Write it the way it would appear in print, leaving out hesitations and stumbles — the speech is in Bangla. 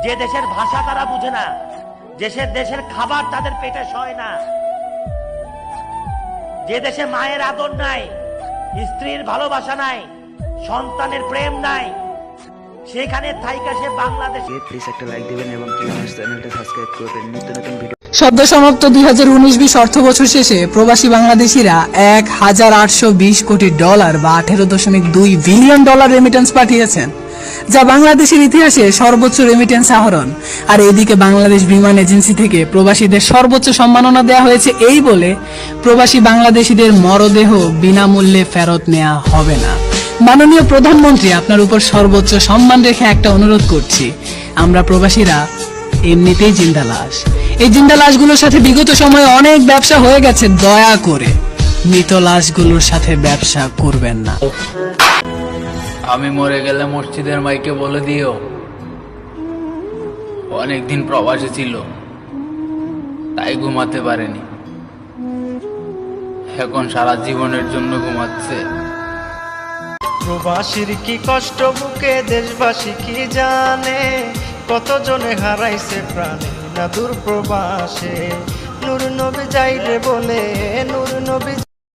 যে দেশের ভাষা তারা বুঝে না, দেশের খাবার তাদের পেটে সয় না, যে দেশে মায়ের আদর নাই, স্ত্রীর ভালোবাসা নাই, সন্তানের প্রেম নাই, সেখানে থাইকা সে বাংলাদেশে। প্লিজ একটা লাইক দিবেন এবং আমার চ্যানেলটা সাবস্ক্রাইব করবেন নিত্য নতুন ভিডিও। সদ্য সমাপ্ত 2019-20 অর্থ বছর শেষে প্রবাসী বাংলাদেশিরা $1,820 কোটি বা $18.2 বিলিয়ন রেমিটেন্স পাঠিয়েছেন, যা বাংলাদেশের ইতিহাসে সর্বোচ্চ রেমিটেন্স আহরণ। আর এদিকে বাংলাদেশ বিমান এজেন্সি থেকে প্রবাসীদের সর্বোচ্চ সম্মাননা দেওয়া হয়েছে এই বলে প্রবাসী বাংলাদেশিদের মরদেহ বিনামূল্যে ফেরত নেওয়া হবে না। মাননীয় প্রধানমন্ত্রী, আপনার উপর সর্বোচ্চ সম্মান রেখে একটা অনুরোধ করছি, আমরা প্রবাসীরা এমনিতেই জিন্দা লাশ। এই জিন্দা লাশগুলোর সাথে বিগত সময়ে অনেক ব্যবসা হয়ে গেছে, দয়া করে মৃত লাশগুলোর সাথে ব্যবসা করবেন না। আমি মরে গেলে মসজিদের মাইকে বলে দিও অনেকদিন প্রবাসে ছিল, তাই ঘুমাতে পারেনি, এখন সারা জীবনের জন্য ঘুমাচ্ছে। প্রবাসীর কি কষ্ট বুকে দেশবাসী কি জানে, কতজনে হারাইছে প্রাণে না দূর প্রবাসে। নূর নবী যাইরে বলে, নূর নবী